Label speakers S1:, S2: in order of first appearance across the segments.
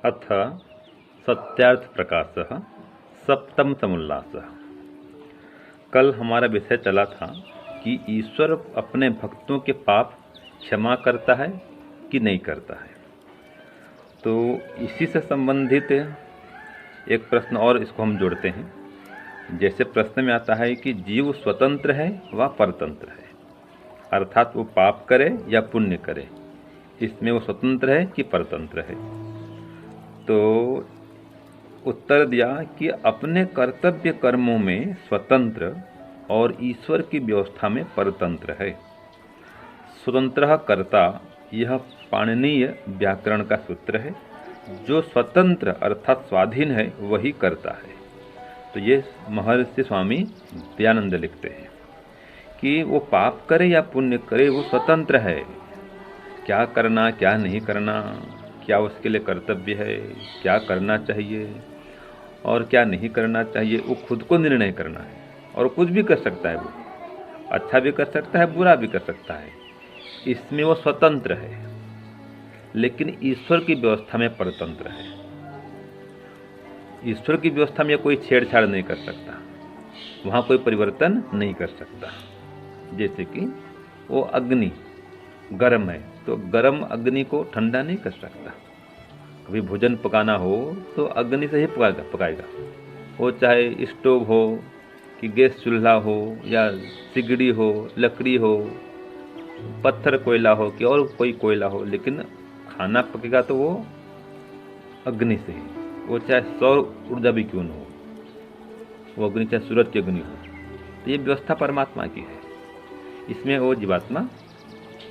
S1: अथ सत्यार्थ प्रकाशः सप्तम समुल्लासः। कल हमारा विषय चला था कि ईश्वर अपने भक्तों के पाप क्षमा करता है कि नहीं करता है। तो इसी से संबंधित एक प्रश्न और इसको हम जोड़ते हैं। जैसे प्रश्न में आता है कि जीव स्वतंत्र है व परतंत्र है, अर्थात वो पाप करे या पुण्य करे, इसमें वो स्वतंत्र है कि परतंत्र है। तो उत्तर दिया कि अपने कर्तव्य कर्मों में स्वतंत्र और ईश्वर की व्यवस्था में परतंत्र है। स्वतंत्र कर्ता, यह पाणिनीय व्याकरण का सूत्र है। जो स्वतंत्र अर्थात स्वाधीन है वही करता है। तो ये महर्षि स्वामी दयानंद लिखते हैं कि वो पाप करे या पुण्य करे वो स्वतंत्र है। क्या करना क्या नहीं करना, क्या उसके लिए कर्तव्य है, क्या करना चाहिए और क्या नहीं करना चाहिए, वो खुद को निर्णय करना है। और कुछ भी कर सकता है, वो अच्छा भी कर सकता है, बुरा भी कर सकता है। इसमें वो स्वतंत्र है, लेकिन ईश्वर की व्यवस्था में परतंत्र है। ईश्वर की व्यवस्था में कोई छेड़छाड़ नहीं कर सकता, वहाँ कोई परिवर्तन नहीं कर सकता। जैसे कि वो अग्नि गर्म है तो गर्म अग्नि को ठंडा नहीं कर सकता। कभी भोजन पकाना हो तो अग्नि से ही पकाएगा। वो चाहे स्टोव हो कि गैस चूल्हा हो या सिगड़ी हो, लकड़ी हो, पत्थर कोयला हो कि और कोई कोयला हो, लेकिन खाना पकेगा तो वो अग्नि से ही। वो चाहे सौर ऊर्जा भी क्यों न हो, वो अग्नि चाहे सूरज की अग्नि हो। तो ये व्यवस्था परमात्मा की है, इसमें वो जीवात्मा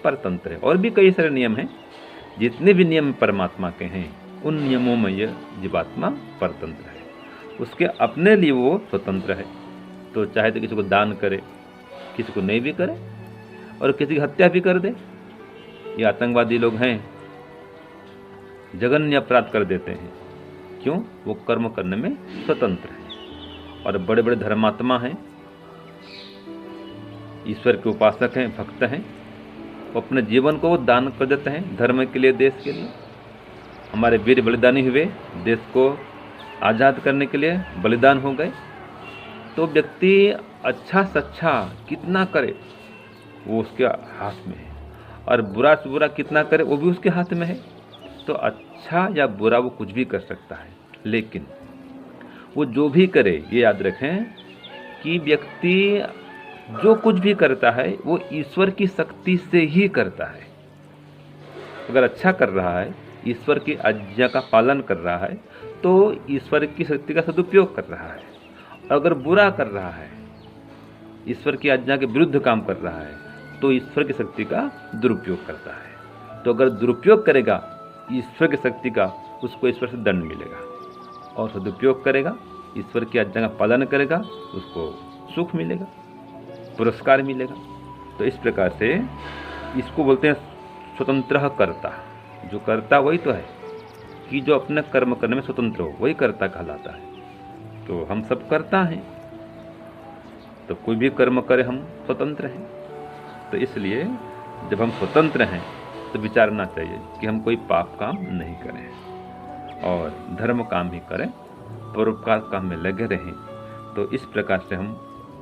S1: परतंत्र है। और भी कई सारे नियम हैं, जितने भी नियम परमात्मा के हैं उन नियमों में यह जीवात्मा परतंत्र है। उसके अपने लिए वो स्वतंत्र है। तो चाहे तो किसी को दान करे, किसी को नहीं भी करे, और किसी की हत्या भी कर दे। ये आतंकवादी लोग हैं, जघन्य अपराध कर देते हैं। क्यों? वो कर्म करने में स्वतंत्र है। और बड़े बड़े धर्मात्मा हैं, ईश्वर के उपासक हैं, भक्त हैं, वो अपने जीवन को वो दान कर देते हैं धर्म के लिए, देश के लिए। हमारे वीर बलिदानी हुए, देश को आज़ाद करने के लिए बलिदान हो गए। तो व्यक्ति अच्छा से अच्छा कितना करे वो उसके हाथ में है, और बुरा से बुरा कितना करे वो भी उसके हाथ में है। तो अच्छा या बुरा वो कुछ भी कर सकता है, लेकिन वो जो भी करे ये याद रखें कि व्यक्ति जो कुछ भी करता है वो ईश्वर की शक्ति से ही करता है। अगर अच्छा कर रहा है, ईश्वर की आज्ञा का पालन कर रहा है, तो ईश्वर की शक्ति का सदुपयोग कर रहा है। अगर बुरा कर रहा है, ईश्वर की आज्ञा के विरुद्ध काम कर रहा है, तो ईश्वर की शक्ति का दुरुपयोग करता है। तो अगर दुरुपयोग करेगा ईश्वर की शक्ति का, उसको ईश्वर से दंड मिलेगा। और सदुपयोग करेगा, ईश्वर की आज्ञा का पालन करेगा, उसको सुख मिलेगा, पुरस्कार मिलेगा। तो इस प्रकार से इसको बोलते हैं स्वतंत्र कर्ता। जो कर्ता वही तो है कि जो अपने कर्म करने में स्वतंत्र हो, वही कर्ता कहलाता है। तो हम सब कर्ता हैं, तो कोई भी कर्म करे हम स्वतंत्र हैं। तो इसलिए जब हम स्वतंत्र हैं तो विचारना चाहिए कि हम कोई पाप काम नहीं करें और धर्म काम ही करें, परोपकार काम में लगे रहें। तो इस प्रकार से हम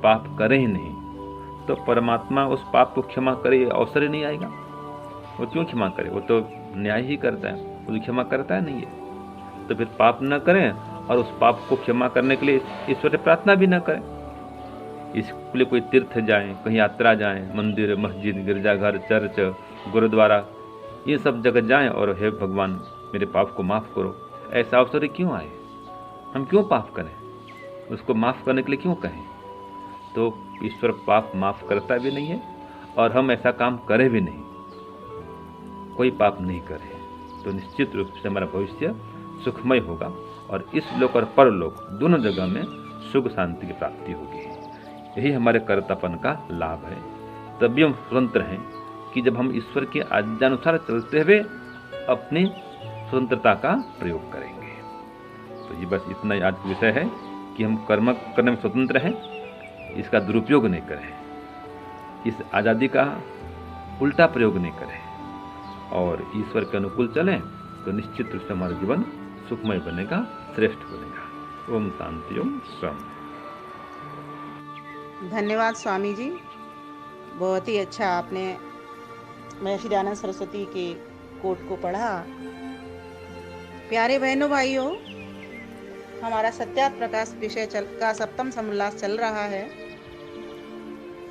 S1: पाप करें ही नहीं, तो परमात्मा उस पाप को क्षमा करे अवसर ही नहीं आएगा। वो क्यों क्षमा करे? वो तो न्याय ही करता है, वो क्षमा करता है नहीं है। तो फिर पाप न करें और उस पाप को क्षमा करने के लिए ईश्वर से प्रार्थना भी न करें। इसके लिए कोई तीर्थ जाएं, कहीं यात्रा जाएं, मंदिर, मस्जिद, गिरजाघर, चर्च, गुरुद्वारा, ये सब जगह जाएं और हे भगवान मेरे पाप को माफ़ करो। ऐसा अवसर क्यों आए? हम क्यों पाप करें? उसको माफ़ करने के लिए क्यों कहें? तो ईश्वर पाप माफ़ करता भी नहीं है और हम ऐसा काम करें भी नहीं, कोई पाप नहीं करें, तो निश्चित रूप से हमारा भविष्य सुखमय होगा और इस लोक और परलोक दोनों जगह में सुख शांति की प्राप्ति होगी। यही हमारे कर्तापन का लाभ है। तभी हम स्वतंत्र हैं कि जब हम ईश्वर के आज्ञानुसार चलते हुए अपनी स्वतंत्रता का प्रयोग करेंगे। तो ये बस इतना आज का विषय है कि हम कर्म करने में स्वतंत्र हैं, इसका दुरुपयोग नहीं करें, इस आज़ादी का उल्टा प्रयोग नहीं करें और ईश्वर के अनुकूल चलें, तो निश्चित रूप से हमारा जीवन सुखमय बनेगा, श्रेष्ठ बनेगा। ओम शांति, ओम स्वम।
S2: धन्यवाद स्वामी जी, बहुत ही अच्छा आपने महर्षि दयानंद सरस्वती के कोट को पढ़ा। प्यारे बहनों भाइयों, हमारा सत्यार्थ प्रकाश विषय का सप्तम समोल्लास चल रहा है,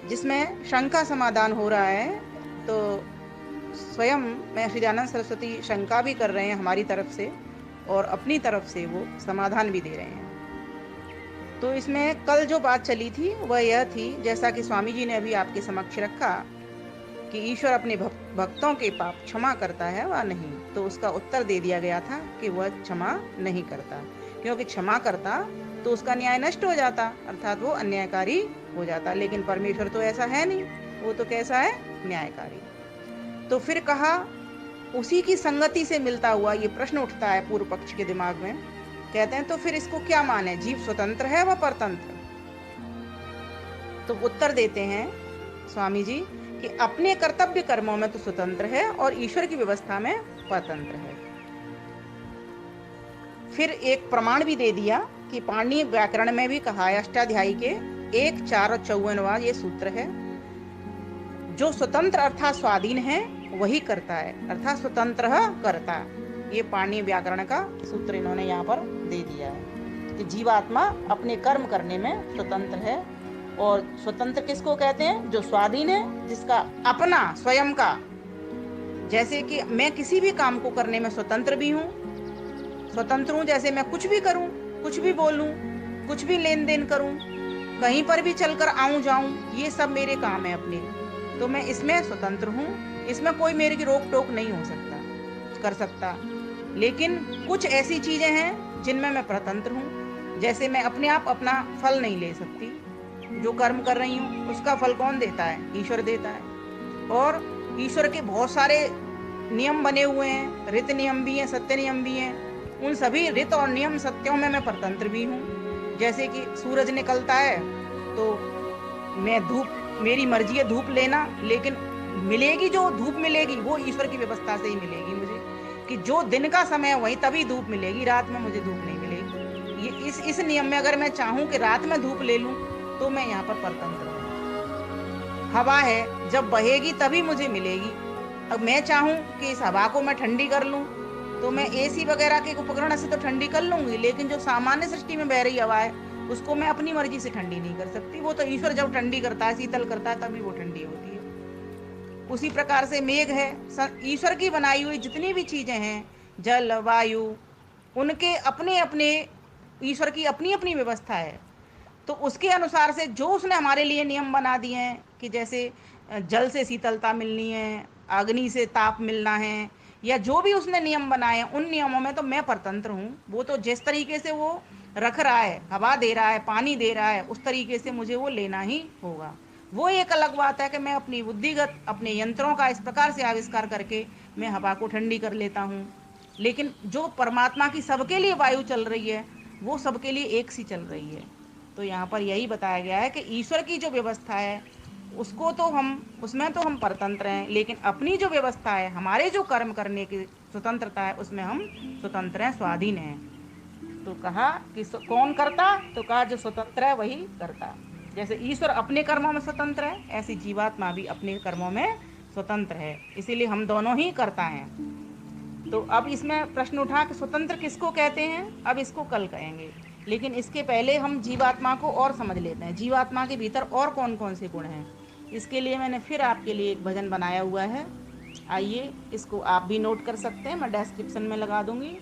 S2: जिसमें शंका समाधान हो रहा है। तो स्वयं महर्षि दयानंद सरस्वती शंका भी कर रहे हैं हमारी तरफ से, और अपनी तरफ से वो समाधान भी दे रहे हैं। तो इसमें कल जो बात चली थी वह यह थी, जैसा कि स्वामी जी ने अभी आपके समक्ष रखा, कि ईश्वर अपने भक्तों के पाप क्षमा करता है व नहीं। तो उसका उत्तर दे दिया गया था कि वह क्षमा नहीं करता, क्योंकि क्षमा करता तो उसका न्याय नष्ट हो जाता, अर्थात वो अन्यायकारी हो जाता। लेकिन परमेश्वर तो ऐसा है नहीं, वो तो कैसा है, न्यायकारी। तो फिर कहा, उसी की संगति से मिलता हुआ ये प्रश्न उठता है पूर्व पक्ष के दिमाग में। कहते हैं तो फिर इसको क्या माने, जीव स्वतंत्र है व परतंत्र? तो उत्तर देते हैं स्वामी जी कि अपने कर्तव्य कर्मों में तो स्वतंत्र है और ईश्वर की व्यवस्था में परतंत्र है। फिर एक प्रमाण भी दे दिया कि पाणिनि व्याकरण में भी कहा है, अष्टाध्यायी के 1, 4 और 54वां ये सूत्र है, जो स्वतंत्र अर्थात स्वाधीन है वही करता है, अर्थात स्वतंत्र करता। ये पाणिनि व्याकरण का सूत्र इन्होंने यहाँ पर दे दिया है कि जीवात्मा अपने कर्म करने में स्वतंत्र है। और स्वतंत्र किसको कहते हैं? जो स्वाधीन है, जिसका अपना स्वयं का, जैसे कि मैं किसी भी काम को करने में स्वतंत्र भी हूँ, स्वतंत्र हूँ, जैसे मैं कुछ भी करूँ, कुछ भी बोलूँ, कुछ भी लेन देन करूँ, कहीं पर भी चलकर आऊँ जाऊँ, ये सब मेरे काम है अपने, तो मैं इसमें स्वतंत्र हूँ, इसमें कोई मेरे की रोक टोक नहीं हो सकता, कर सकता। लेकिन कुछ ऐसी चीजें हैं जिनमें मैं परतंत्र हूँ, जैसे मैं अपने आप अपना फल नहीं ले सकती, जो कर्म कर रही हूँ उसका फल कौन देता है? ईश्वर देता है। और ईश्वर के बहुत सारे नियम बने हुए हैं, रित नियम भी हैं, सत्य नियम भी हैं। उन सभी रित और नियम सत्यों में मैं परतंत्र भी हूँ। जैसे कि सूरज निकलता है तो मैं धूप, मेरी मर्जी है धूप लेना, लेकिन मिलेगी जो धूप मिलेगी वो ईश्वर की व्यवस्था से ही मिलेगी मुझे, कि जो दिन का समय है वही तभी धूप मिलेगी, रात में मुझे धूप नहीं मिलेगी। ये इस नियम में अगर मैं चाहूँ कि रात में धूप ले लूँ तो मैं यहाँ पर परतंत्र हूँ। हवा है, जब बहेगी तभी मुझे मिलेगी। अब मैं चाहूँ कि इस हवा को मैं ठंडी कर लूँ तो मैं एसी वगैरह के उपकरण से तो ठंडी कर लूंगी, लेकिन जो सामान्य सृष्टि में बह रही हवा है उसको मैं अपनी मर्जी से ठंडी नहीं कर सकती। वो तो ईश्वर जब ठंडी करता है, शीतल करता है, तभी वो ठंडी होती है। उसी प्रकार से मेघ है, ईश्वर की बनाई हुई जितनी भी चीजें हैं, जल वायु, उनके अपने अपने, ईश्वर की अपनी अपनी व्यवस्था है। तो उसके अनुसार से जो उसने हमारे लिए नियम बना दिए हैं, कि जैसे जल से शीतलता मिलनी है, अग्नि से ताप मिलना है, या जो भी उसने नियम बनाए हैं, उन नियमों में तो मैं परतंत्र हूँ। वो तो जिस तरीके से वो रख रहा है, हवा दे रहा है, पानी दे रहा है, उस तरीके से मुझे वो लेना ही होगा। वो एक अलग बात है कि मैं अपनी बुद्धिगत अपने यंत्रों का इस प्रकार से आविष्कार करके मैं हवा को ठंडी कर लेता हूँ। लेकिन जो परमात्मा की सबके लिए वायु चल रही है वो सबके लिए एक सी चल रही है। तो यहाँ पर यही बताया गया है कि ईश्वर की जो व्यवस्था है उसको तो हम, उसमें तो हम परतंत्र हैं, लेकिन अपनी जो व्यवस्था है, हमारे जो कर्म करने की स्वतंत्रता है, उसमें हम स्वतंत्र हैं, स्वाधीन हैं। तो कहा कि कौन करता? तो कहा जो स्वतंत्र है वही करता। जैसे ईश्वर अपने कर्मों में स्वतंत्र है, ऐसी जीवात्मा भी अपने कर्मों में स्वतंत्र है, इसीलिए हम दोनों ही करता हैं। तो अब इसमें प्रश्न उठा कि स्वतंत्र किसको कहते हैं, अब इसको कल कहेंगे, लेकिन इसके पहले हम जीवात्मा को और समझ लेते हैं, जीवात्मा के भीतर और कौन कौन से गुण हैं। इसके लिए मैंने फिर आपके लिए एक भजन बनाया हुआ है, आइए इसको आप भी नोट कर सकते हैं, मैं डिस्क्रिप्शन में लगा दूंगी,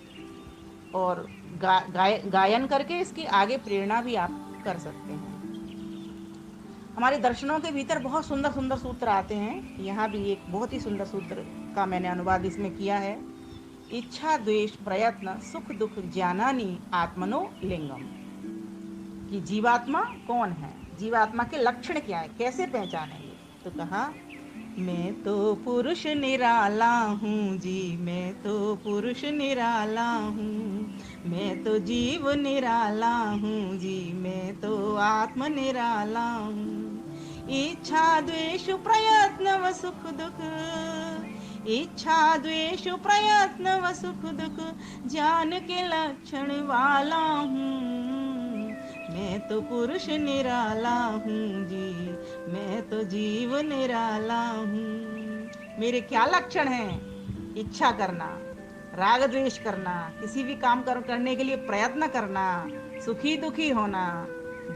S2: और गायन करके इसकी आगे प्रेरणा भी आप कर सकते हैं। हमारे दर्शनों के भीतर बहुत सुंदर सुंदर सूत्र आते हैं, यहाँ भी एक बहुत ही सुंदर सूत्र का मैंने अनुवाद इसमें किया है। इच्छा द्वेष प्रयत्न सुख दुख ज्ञानानि आत्मनो लिंगम, कि जीवात्मा कौन है, जीवात्मा के लक्षण क्या है, कैसे पहचानेंगे। तो कहा, मैं तो पुरुष निराला हूँ जी, मैं तो पुरुष निराला हूँ, मैं तो जीव निराला हूँ जी, मैं तो आत्म निराला हूँ। इच्छा द्वेष प्रयत्न व सुख दुख इच्छा द्वेष प्रयत्न व सुख दुख ज्ञान के लक्षण वाला हूँ। मैं तो पुरुष निराला हूँ जी, मैं तो जीव निराला हूँ। मेरे क्या लक्षण हैं? इच्छा करना, राग द्वेष करना, किसी भी काम करने के लिए प्रयत्न करना, सुखी दुखी होना,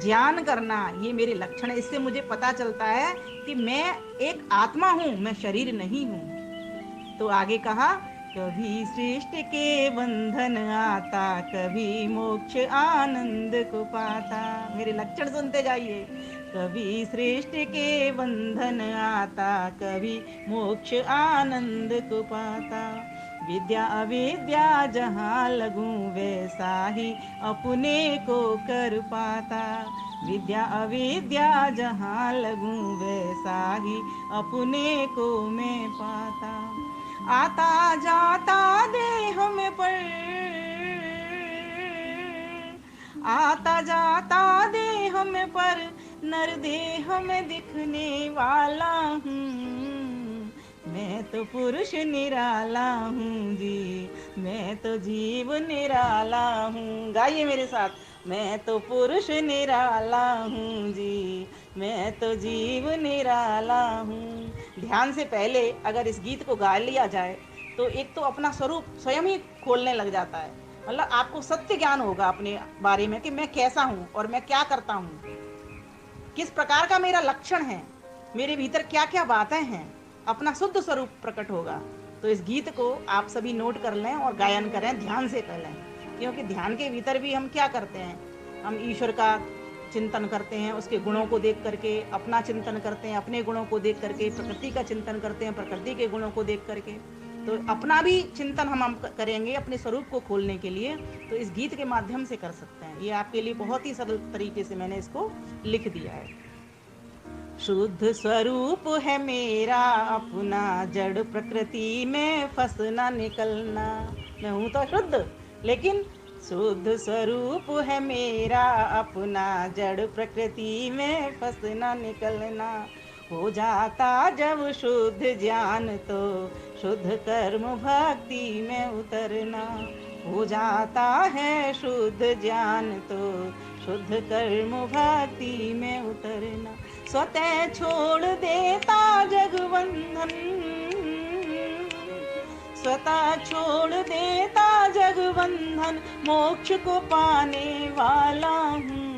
S2: ज्ञान करना, ये मेरे लक्षण है। इससे मुझे पता चलता है कि मैं एक आत्मा हूँ, मैं शरीर नहीं हूँ। तो आगे कहा, कभी सृष्टि के बंधन आता, कभी मोक्ष आनंद को पाता। मेरे लक्षण सुनते जाइए। कभी सृष्टि के बंधन आता, कभी मोक्ष आनंद को पाता। विद्या अविद्या जहाँ लगूं, वैसा ही अपने को कर पाता। विद्या अविद्या जहाँ लगूं, वैसा ही अपने को मैं पाता। आता जाता देह में पर, आता जाता देह में पर, नर देह में दिखने वाला हूँ। मैं तो पुरुष निराला हूँ जी, मैं तो जीव निराला हूँ। गाइए मेरे साथ, मैं तो पुरुष निराला हूँ जी, मैं तो जीव निराला हूँ। ध्यान से पहले अगर इस गीत को गा लिया जाए तो एक तो अपना स्वरूप स्वयं ही खोलने लग जाता है। मतलब आपको सत्य ज्ञान होगा अपने बारे में कि मैं कैसा हूँ और मैं क्या करता हूँ, किस प्रकार का मेरा लक्षण है, मेरे भीतर क्या क्या बातें हैं, अपना शुद्ध स्वरूप प्रकट होगा। तो इस गीत को आप सभी नोट कर लें और गायन करें ध्यान से पहले, क्योंकि ध्यान के भीतर भी हम क्या करते हैं, हम ईश्वर का चिंतन करते हैं, उसके गुणों को देख करके अपना चिंतन करते हैं, अपने गुणों को देख करके प्रकृति का चिंतन करते हैं, प्रकृति के गुणों को देख करके। तो अपना भी चिंतन हम करेंगे अपने स्वरूप को खोलने के लिए, तो इस गीत के माध्यम से कर सकते हैं। ये आपके लिए बहुत ही सरल तरीके से मैंने इसको लिख दिया है। शुद्ध स्वरूप है मेरा अपना, जड़ प्रकृति में फंसना निकलना। मैं हूँ तो शुद्ध, लेकिन शुद्ध स्वरूप है मेरा अपना, जड़ प्रकृति में फंसना निकलना। हो जाता जब शुद्ध ज्ञान तो शुद्ध कर्म भक्ति में उतरना। हो जाता है शुद्ध ज्ञान तो शुद्ध कर्म भक्ति में उतरना। स्वतः छोड़ देता जगबंधन, स्वतः छोड़ देता जगबंधन, मोक्ष को पाने वाला हूँ।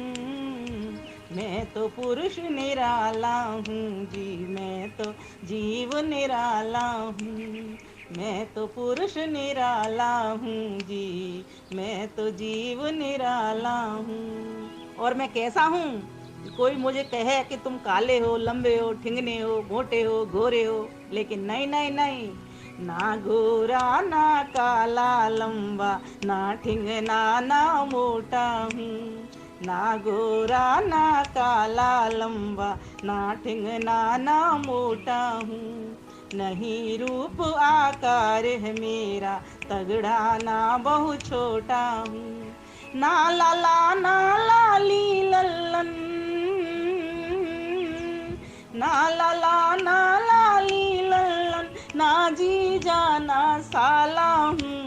S2: मैं तो पुरुष निराला हूँ जी, मैं तो जीव निराला हूँ। मैं तो पुरुष निराला हूँ जी, मैं तो जीव निराला हूँ। और मैं कैसा हूँ? कोई मुझे कहे कि तुम काले हो, लंबे हो, ठिंगने हो, मोटे हो, गोरे हो, लेकिन नहीं नहीं नहीं, ना गोरा ना काला लंबा, ना ठिंगना ना मोटा हूँ। ना गोरा ना काला लंबा, ना ठिंगना ना मोटा हूँ। नहीं रूप आकार है मेरा तगड़ा, ना बहु छोटा हूँ। ना लाला ना लाली लल्लन, ना लाला ना लाली लल्लन, ना जी जाना साला हूँ।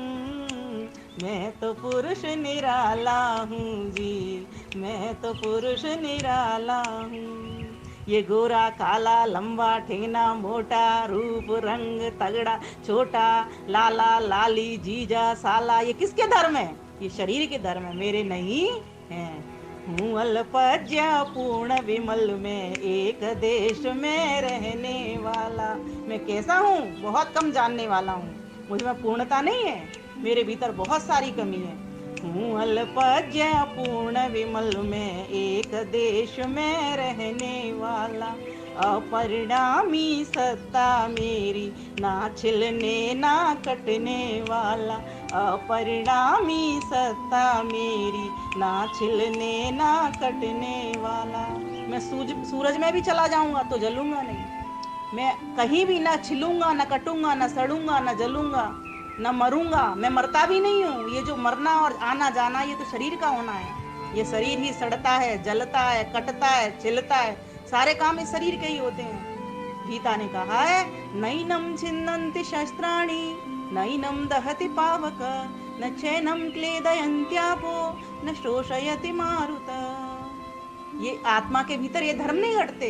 S2: मैं तो पुरुष निराला हूँ जी, मैं तो पुरुष निराला हूँ। ये गोरा काला लंबा ठेंगना मोटा, रूप रंग तगड़ा छोटा, लाला लाली जीजा साला, ये किसके धर्म है? ये शरीर के धर्म है, मेरे नहीं हैं। हूँ अल्पज्ञ पूर्ण विमल में, एक देश में रहने वाला। मैं कैसा हूँ? बहुत कम जानने वाला हूँ, मुझ में पूर्णता नहीं है, मेरे भीतर बहुत सारी कमी है। हूँ अल्पज्ञ पूर्ण विमल में, एक देश में रहने वाला। अपरिणामी सत्ता मेरी, ना छिलने ना कटने वाला। अपरिणामी सत्ता मेरी, ना छिलने ना कटने वाला। मैं सूरज में भी चला जाऊंगा तो जलूंगा नहीं। मैं कहीं भी ना छिलूंगा, ना कटूंगा, ना सड़ूंगा, ना जलूंगा, ना मरूंगा। मैं मरता भी नहीं हूँ। ये जो मरना और आना जाना, ये तो शरीर का होना है। ये शरीर ही सड़ता है, जलता है, कटता है, छिलता है, सारे काम इस शरीर के ही होते हैं। गीता ने कहा है, नैनम छिन्नन्ति शस्त्राणि नैनम दहति पावक न चैनम क्लेदयन्त्यापो न शोषयति मारुत। ये आत्मा के भीतर ये धर्म नहीं घटते।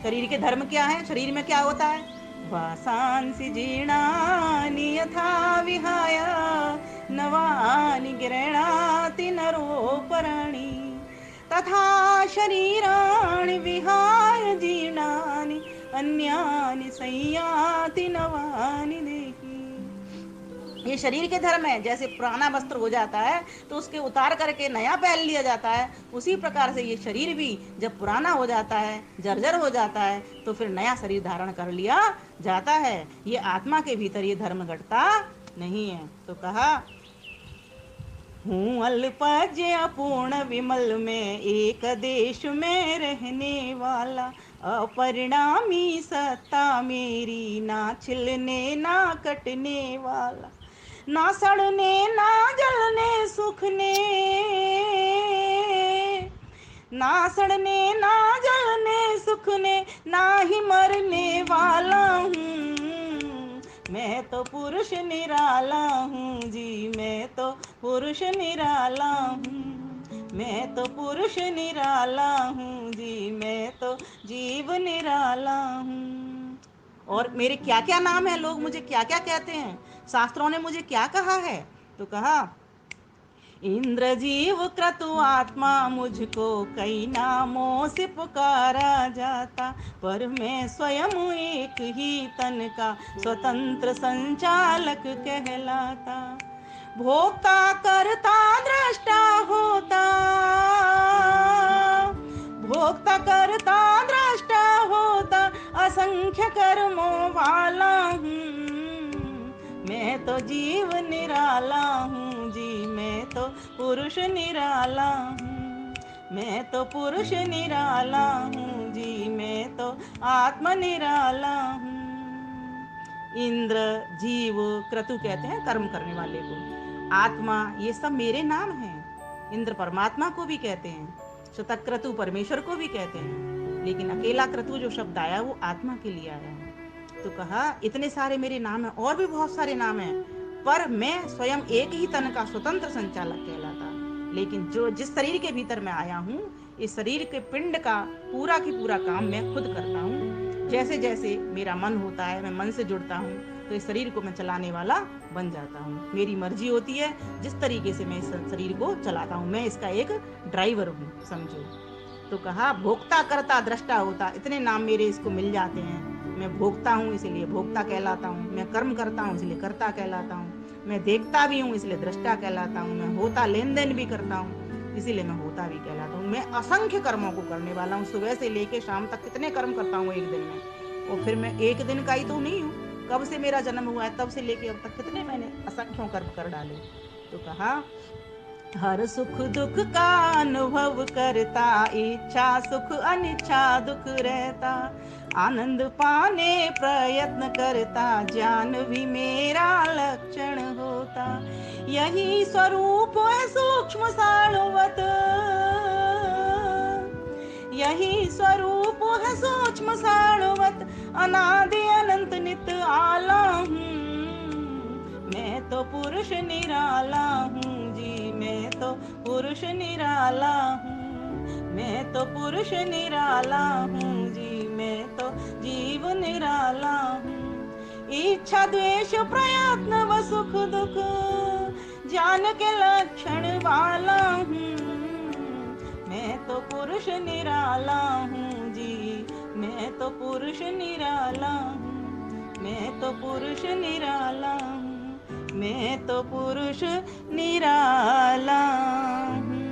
S2: शरीर के धर्म क्या है? शरीर में क्या होता है? वासांसि जीर्णानि यथा विहाय नवानि गृह्णाति नरोपराणि तथा शरीराणि विहाय जीर्णानि अन्यानि संयाति नवानि देहि। ये शरीर के धर्म है। जैसे पुराना वस्त्र हो जाता है तो उसके उतार करके नया पहन लिया जाता है, उसी प्रकार से ये शरीर भी जब पुराना हो जाता है, जर्जर हो जाता है, तो फिर नया शरीर धारण कर लिया जाता है। ये आत्मा के भीतर ये धर्म घटता नहीं है। तो कहा, हूँ अल्पज्ञ अपूर्ण विमल में एक देश में रहने वाला, अपरिणामी सत्ता मेरी ना छिलने ना कटने वाला, ना सड़ने ना जलने सुखने, ना सड़ने ना जलने सुखने, ना ही मरने वाला हूँ। मैं तो पुरुष निराला हूँ जी, मैं तो पुरुष निराला हूँ। मैं तो पुरुष निराला हूँ जी, मैं तो जीव निराला हूँ। और मेरे क्या क्या नाम है, लोग मुझे क्या क्या कहते हैं, शास्त्रों ने मुझे क्या कहा है? तो कहा, इंद्र जीव क्रतु आत्मा, मुझको कई नामों से पुकारा जाता, पर मैं स्वयं एक ही तन का स्वतंत्र संचालक कहलाता। भोक्ता करता दृष्टा होता, भोक्ता करता दृष्टा होता, असंख्य कर्मों वाला हूँ। मैं तो जीव निराला हूँ जी, मैं तो पुरुष निराला हूँ। मैं तो पुरुष निराला हूँ जी, मैं तो आत्म निराला हूँ। इंद्र, जीव, क्रतु कहते हैं कर्म करने वाले को, आत्मा, ये सब मेरे नाम हैं। इंद्र परमात्मा को भी कहते हैं, शतक्रतु परमेश्वर को भी कहते हैं, लेकिन अकेला क्रतु जो शब्द आया वो आत्मा के लिए आया है। तो कहा, इतने सारे मेरे नाम हैं, और भी बहुत सारे नाम हैं, पर मैं स्वयं एक ही तन का स्वतंत्र संचालक कहलाता। लेकिन जो जिस शरीर के भीतर मैं आया हूँ, इस शरीर के पिंड का पूरा की पूरा काम मैं खुद करता हूँ। जैसे जैसे मेरा मन होता है, मैं मन से जुड़ता हूँ, तो इस शरीर को मैं चलाने वाला बन जाता हूँ। मेरी मर्जी होती है जिस तरीके से मैं इस शरीर को चलाता हूँ, मैं इसका एक ड्राइवर हूँ, समझो। तो कहा, भोक्ता करता दृष्टा होता, इतने नाम मेरे इसको मिल जाते हैं। मैं भोक्ता हूँ इसलिए भोक्ता कहलाता हूँ, मैं कर्म करता हूँ इसलिए कर्ता कहलाता हूँ, मैं देखता भी हूँ इसलिए दृष्टा कहलाता हूँ, मैं होता लेन देन भी करता हूँ इसीलिए मैं होता भी कहलाता हूँ। मैं असंख्य कर्मों को करने वाला हूँ, सुबह से लेके शाम तक कितने कर्म करता हूँ एक दिन में। और फिर मैं एक दिन का ही तो नहीं हूँ, कब से मेरा जन्म हुआ है तब से लेके अब तक कितने मैंने असंख्यों कर्म कर डाले। तो कहा, हर सुख दुख का अनुभव करता, इच्छा सुख अनिच्छा दुख रहता, आनंद पाने प्रयत्न करता, ज्ञान भी मेरा लक्षण होता। यही स्वरूप है सूक्ष्म साणुवत, यही स्वरूप है सूक्ष्म साणुवत, अनादि अनंत नित आला हूँ। मैं तो पुरुष निराला हूँ जी, मैं तो पुरुष निराला हूँ। मैं तो पुरुष निराला हूँ जी, मैं तो जीव निराला हूँ। इच्छा द्वेष प्रयत्न व सुख दुख ज्ञान के लक्षण वाला हूँ। मैं तो पुरुष निराला हूँ जी, मैं तो पुरुष निराला हूँ। मैं तो पुरुष निराला हूँ, मैं तो पुरुष निराला हूँ।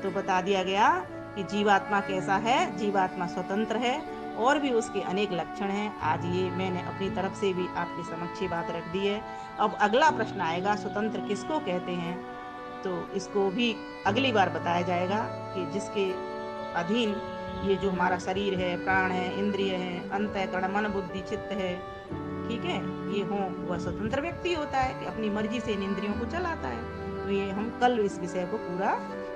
S2: तो बता दिया गया कि जीवात्मा कैसा है। जीवात्मा स्वतंत्र है और भी उसके अनेक लक्षण हैं। आज ये मैंने अपनी तरफ से भी आपके समक्ष बात रख दी है। अब अगला प्रश्न आएगा, स्वतंत्र किसको कहते हैं, तो इसको भी अगली बार बताया जाएगा कि जिसके अधीन ये जो हमारा शरीर है, प्राण है, इंद्रिय है, अंतःकरण, मन, बुद्धि, चित्त है, ठीक है, ये हो, वह स्वतंत्र व्यक्ति होता है कि अपनी मर्जी से इन इंद्रियों को चलाता है। तो ये हम कल इस विषय को पूरा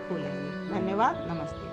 S2: खोलेंगे। धन्यवाद, नमस्ते।